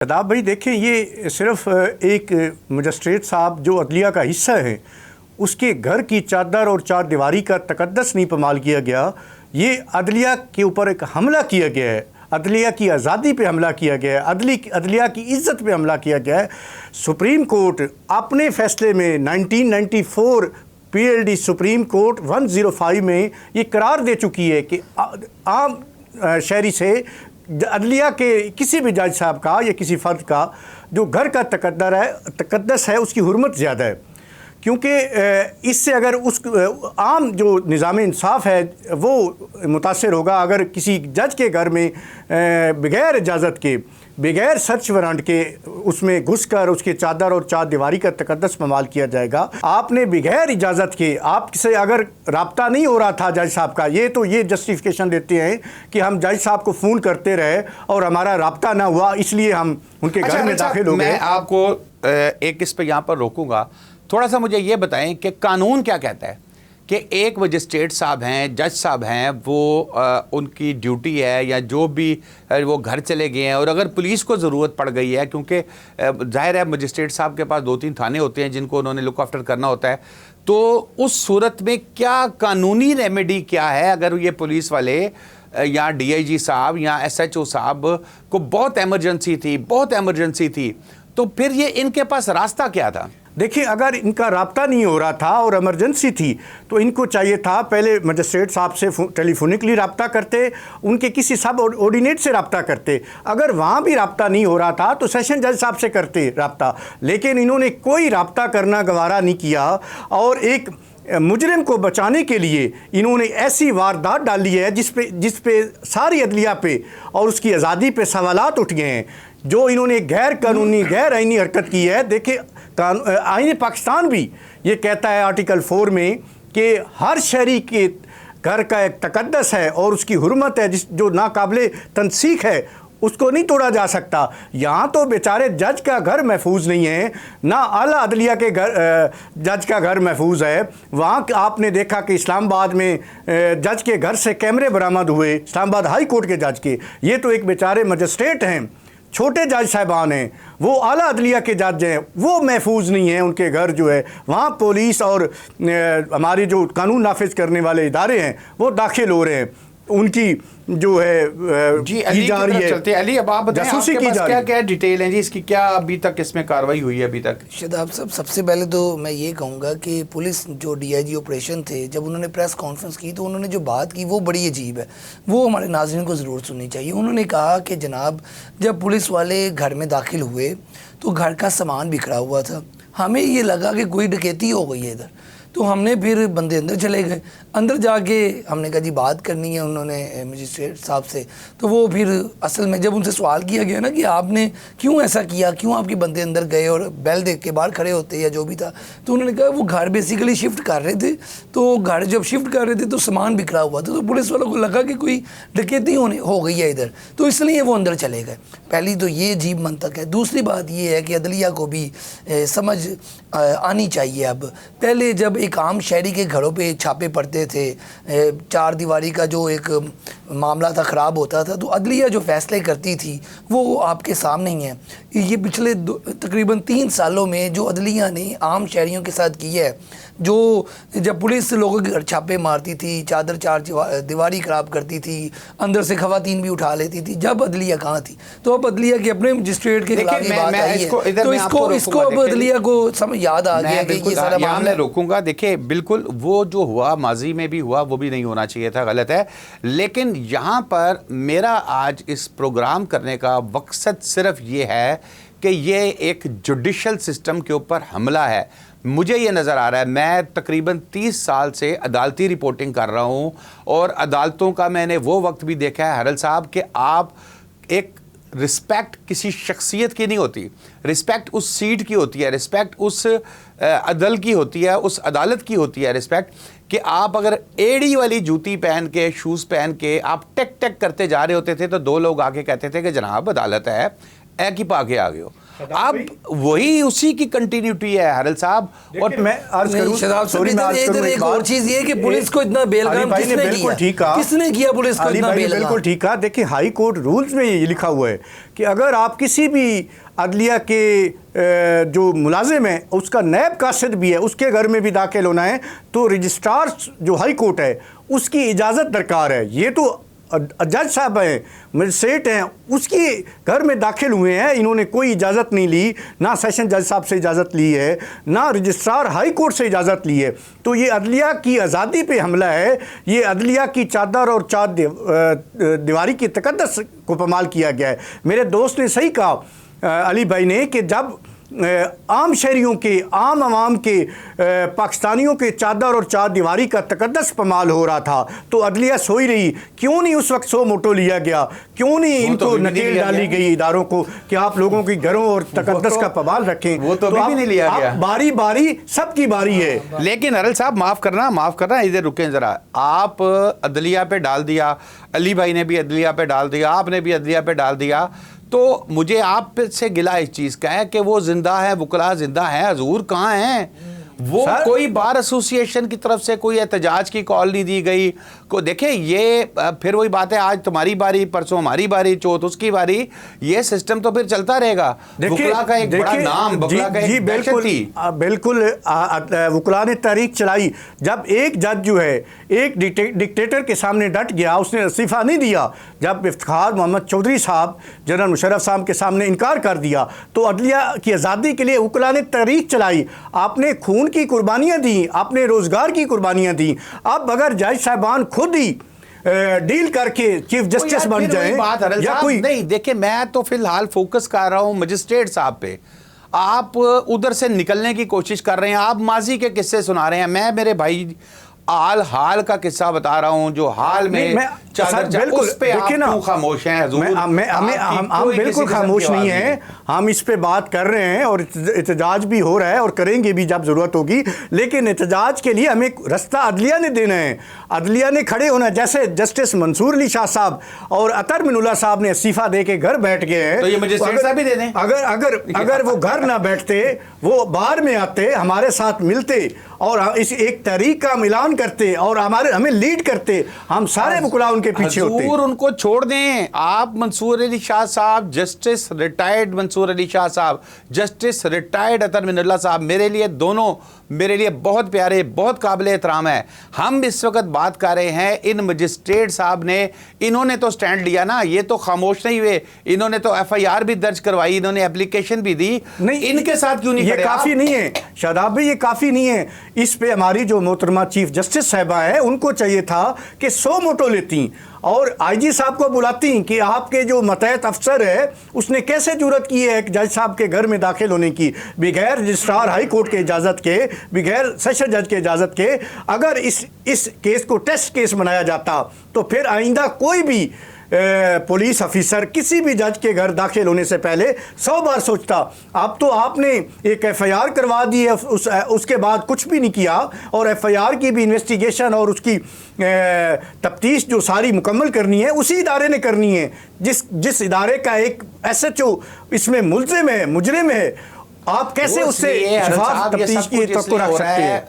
शदाब भाई देखें, ये सिर्फ एक मजिस्ट्रेट साहब जो अदलिया का हिस्सा है उसके घर की चादर और चार दीवारी का तकद्दस नहीं पमाल किया गया, ये अदलिया के ऊपर एक हमला किया गया है, अदलिया की आज़ादी पे हमला किया गया है, अदलिया की इज़्ज़त पे हमला किया गया है। सुप्रीम कोर्ट अपने फ़ैसले में 1994 PLD सुप्रीम कोर्ट 105 में ये करार दे चुकी है कि आम शहरी से अदलिया के किसी भी जज साहब का या किसी फ़र्द का जो घर का तकद्दस है उसकी हुर्मत ज़्यादा है, क्योंकि इससे अगर उस आम जो निज़ाम इंसाफ है वो मुतासर होगा अगर किसी जज के घर में बग़ैर इजाज़त के, बग़ैर सर्च वारंट के उसमें घुसकर उसके चादर और चार दीवारी का तकद्दस पमाल किया जाएगा। आपने बग़ैर इजाज़त के आपसे अगर रब्ता नहीं हो रहा था जज साहब का, ये जस्टिफिकेशन देते हैं कि हम जज साहब को फ़ोन करते रहे और हमारा रब्ता ना हुआ इसलिए हम उनके घर में दाखिल हो गए। मैं आपको एक इस पर यहाँ पर रोकूंगा, थोड़ा सा मुझे ये बताएं कि कानून क्या कहता है कि एक मजिस्ट्रेट साहब हैं, जज साहब हैं, वो उनकी ड्यूटी है या जो भी वो घर चले गए हैं और अगर पुलिस को ज़रूरत पड़ गई है, क्योंकि जाहिर है मजिस्ट्रेट साहब के पास 2-3 थाने होते हैं जिनको उन्होंने लुक आफ्टर करना होता है, तो उस सूरत में क्या कानूनी रेमेडी क्या है अगर ये पुलिस वाले या DIG साहब या SHO साहब को बहुत एमरजेंसी थी, तो फिर ये इनके पास रास्ता क्या था? देखिए, अगर इनका राब्ता नहीं हो रहा था और इमरजेंसी थी तो इनको चाहिए था पहले मजिस्ट्रेट साहब से टेलीफोनिकली रब्ता करते, उनके किसी सब ऑर्डिनेट से रब्ता करते। अगर वहाँ भी रब्ता नहीं हो रहा था तो सेशन जज साहब से करते रब्ता, लेकिन इन्होंने कोई रब्ता करना गवारा नहीं किया और एक मुजरिम को बचाने के लिए इन्होंने ऐसी वारदात डाली है जिस पे सारी अदलिया पे और उसकी आज़ादी पे सवालात उठ गए हैं। जो इन्होंने गैर कानूनी गैर आइनी हरकत की है, देखिए आईन पाकिस्तान भी ये कहता है आर्टिकल 4 में कि हर शहरी के घर का एक तकद्दस है और उसकी हुर्मत है जो नाकाबिले तनसीख है, उसको नहीं तोड़ा जा सकता। यहाँ तो बेचारे जज का घर महफूज नहीं है, ना आला अदलिया के घर जज का घर महफूज है। वहाँ आपने देखा कि इस्लामाबाद में जज के घर से कैमरे बरामद हुए, इस्लामाबाद हाई कोर्ट के जज के। ये तो एक बेचारे मजिस्ट्रेट हैं, छोटे जज साहिबान हैं, वो आला अदलिया के जज हैं, वो महफूज नहीं है उनके घर जो है। वहाँ पुलिस और हमारे जो कानून नाफिज करने वाले इदारे हैं वो दाखिल हो रहे हैं, उनकी जो है जी अली जा रही है। चलते अली, अब आप बताएं आपके पास क्या क्या डिटेल है जी, इसकी क्या अभी तक इसमें कार्रवाई हुई है अभी तक? शदाब साहब, सबसे पहले तो मैं ये कहूँगा कि पुलिस जो DIG ऑपरेशन थे, जब उन्होंने प्रेस कॉन्फ्रेंस की तो उन्होंने जो बात की वो बड़ी अजीब है, वो हमारे नाज़रीन को ज़रूर सुननी चाहिए। उन्होंने कहा कि जनाब जब पुलिस वाले घर में दाखिल हुए तो घर का सामान बिखरा हुआ था, हमें ये लगा कि कोई डकैती हो गई है इधर, तो हमने फिर बंदे अंदर चले गए। अंदर जाके हमने कहा जी बात करनी है उन्होंने मजिस्ट्रेट साहब से, तो वो फिर असल में जब उनसे सवाल किया गया ना कि आपने क्यों ऐसा किया, क्यों आपके बंदे अंदर गए और बेल देख के बाहर खड़े होते या जो भी था, तो उन्होंने कहा वो घर बेसिकली शिफ्ट कर रहे थे, तो घर जब शिफ्ट कर रहे थे तो सामान बिखरा हुआ था, तो पुलिस वालों को लगा कि कोई डकैती हो गई है इधर, तो इसलिए वो अंदर चले गए। पहली तो ये अजीब मंतक है। दूसरी बात ये है कि अदलिया को भी समझ आनी चाहिए। अब पहले जब एक आम शहरी के घरों पे छापे पड़ते थे, चार दीवारी का जो एक मामला था ख़राब होता था, तो अदलिया जो फ़ैसले करती थी वो आपके सामने ही है। ये पिछले तकरीबन 3 सालों में जो अदलिया ने आम शहरियों के साथ की है, जो जब पुलिस लोगों के घर छापे मारती थी, चादर चार दीवारी ख़राब करती थी, अंदर से खवातीन भी उठा लेती थी, जब अदलिया कहाँ थी, तो अब अदलिया के अपने मजिस्ट्रेट के खिलाफ ये बात आई है, तो इसको अब अदलिया को समझ याद आ गया कि ये सारा मामला। रोकूंगा, देखिए बिल्कुल वो जो हुआ माजी में भी हुआ, वो भी नहीं होना चाहिए था, गलत है। लेकिन यहाँ पर मेरा आज इस प्रोग्राम करने का मकसद सिर्फ ये है कि ये एक जुडिशल सिस्टम के ऊपर हमला है। मुझे ये नज़र आ रहा है, मैं तकरीबन 30 साल से अदालती रिपोर्टिंग कर रहा हूँ और अदालतों का मैंने वो वक्त भी देखा है हरल साहब कि आप एक रिस्पेक्ट किसी शख्सियत की नहीं होती, रिस्पेक्ट उस सीट की होती है, रिस्पेक्ट उस अदल की होती है, उस अदालत की होती है रिस्पेक्ट, कि आप अगर एड़ी वाली जूती पहन के, शूज़ पहन के आप टेक टेक करते जा रहे होते थे तो 2 लोग आके कहते थे कि जनाब अदालत है, ए की पाके आ गए हो। अब वही उसी की कंटिन्यूटी है हरल साहब। और मैं अर्ज करूं, सॉरी मैं अर्ज करूं एक और चीज ये कि पुलिस को इतना बेलगाम किसने किया पुलिस को इतना बेलगाम? बिल्कुल ठीक है। देखिए हाई कोर्ट रूल्स में ये लिखा हुआ है कि अगर आप किसी भी अदलिया के जो मुलाजिम है उसका नैब कासिद भी है, उसके घर में भी दाखिल होना है तो रजिस्ट्रार जो हाई कोर्ट है उसकी इजाज़त दरकार है। ये तो जज साहब हैं, मजिस्ट्रेट हैं, उसकी घर में दाखिल हुए हैं, इन्होंने कोई इजाज़त नहीं ली, ना सेशन जज साहब से इजाज़त ली है, ना रजिस्ट्रार हाई कोर्ट से इजाज़त ली है। तो ये अदलिया की आज़ादी पे हमला है, ये अदलिया की चादर और चार दीवारी की तकद्दस को पमाल किया गया है। मेरे दोस्त ने सही कहा अली भाई ने कि जब आम शहरियों के, आम आवाम के, पाकिस्तानियों के चादर और चार दीवारी का तकद्दस पमाल हो रहा था तो अदलिया सोई रही। क्यों नहीं उस वक्त सो मोटो लिया गया? क्यों नहीं इनको नकेल डाली गई इदारों को कि आप लोगों के घरों और तकद्दस का पमाल रखें? वो तो भी नहीं लिया गया। बारी बारी सबकी बारी है। लेकिन हरल साहब माफ़ करना, इधर रुकें ज़रा। आप अदलिया पे डाल दिया, अली भाई ने भी अदलिया पे डाल दिया, आपने भी अदलिया पे डाल दिया, तो मुझे आप से गिला इस चीज़ का है कि वो जिंदा है, वकला जिंदा है, हजूर कहाँ हैं? वो कोई बार एसोसिएशन की तरफ से कोई एहतजाज की कॉल नहीं दी गई को। देखिए ये फिर वही बात है, आज तुम्हारी बारी, परसों हमारी बारी, चौथ उसकी बारी, ये सिस्टम तो फिर चलता रहेगा। वकला का एक बड़ा नाम, वकला का एक दहशत थी। बिल्कुल वकला ने तहरीक चलाई। जब एक जज जो है एक डिक्टेटर के सामने डट गया, उसने इस्तीफा नहीं दिया, जब इफ्तिखार मोहम्मद चौधरी साहब जनरल मुशर्रफ साहब के सामने इनकार कर दिया तो अदलिया की आज़ादी के लिए वकला ने तहरीक चलाई। आपने खून की कुर्बानियां दी, आपने रोजगार की कुर्बानियां दी। अब अगर जज साहबान खुद ही डील करके चीफ जस्टिस बन जाए या कोई नहीं, देखिए मैं तो फिलहाल फोकस कर रहा हूं मजिस्ट्रेट साहब पे। आप उधर से निकलने की कोशिश कर रहे हैं, आप माजी के किस्से सुना रहे हैं। मैं मेरे भाई हाल का किस्सा बता रहा हूं जो हाल में बिल्कुल उस पे आप क्यों खामोश हैं? हम बिल्कुल खामोश नहीं हैं, हम इस पे बात कर रहे हैं और एहतजाज भी हो रहा है और करेंगे भी जब ज़रूरत होगी। लेकिन एहतजाज के लिए हमें रास्ता अदलिया ने देना है, अदलिया ने खड़े होना। जैसे जस्टिस मंसूर अली शाह साहब और अतर मिनुल्लाह साहब ने इस्तीफा दे के घर बैठ गए हैं, तो ये मजिस्ट्रेट साहब भी दे दें। अगर वो घर ना बैठते, वो बाहर में आते, हमारे साथ मिलते और इस एक तहरीक का ऐलान करते और हमें लीड करते, हम सारे वकला उनके पीछे होते। उनको छोड़ दें। आप मंसूर अली शाह साहब, जस्टिस रिटायर्ड मंसूर अली शाह साहब, जस्टिस रिटायर्ड अतर मिनुल्लाह साहब, मेरे लिए दोनों मेरे लिए बहुत प्यारे, बहुत काबिल एहतराम है। हम इस वक्त बात कर रहे हैं इन मजिस्ट्रेट साहब ने, इन्होंने तो स्टैंड लिया ना, ये तो खामोश नहीं हुए, इन्होंने तो FIR भी दर्ज करवाई, इन्होंने एप्लीकेशन भी दी। नहीं, इनके साथ क्यों नहीं? ये काफ़ी नहीं है शादाब भाई, ये काफ़ी नहीं है। इस पे हमारी जो मोहतरमा चीफ जस्टिस साहबा है उनको चाहिए था कि 100 मोटो लेती और IG साहब को बुलाती कि आपके जो मतहत अफसर है उसने कैसे जुर्रत की है एक जज साहब के घर में दाखिल होने की बगैर रजिस्ट्रार हाई कोर्ट के इजाज़त के, बगैर सेशन जज के इजाज़त के। अगर इस केस को टेस्ट केस बनाया जाता तो फिर आइंदा कोई भी पुलिस अफिसर किसी भी जज के घर दाखिल होने से पहले 100 बार सोचता। अब तो आपने एक FIR करवा दी है, उसके बाद कुछ भी नहीं किया और FIR की भी इन्वेस्टिगेशन और उसकी तफ्तीश जो सारी मुकम्मल करनी है उसी इदारे ने करनी है, जिस इदारे का एक SHO इसमें मुलजिम है, मुजरिम है। आप कैसे उससे शफाफ तफ्तीश की तवक्को रख सकते हैं?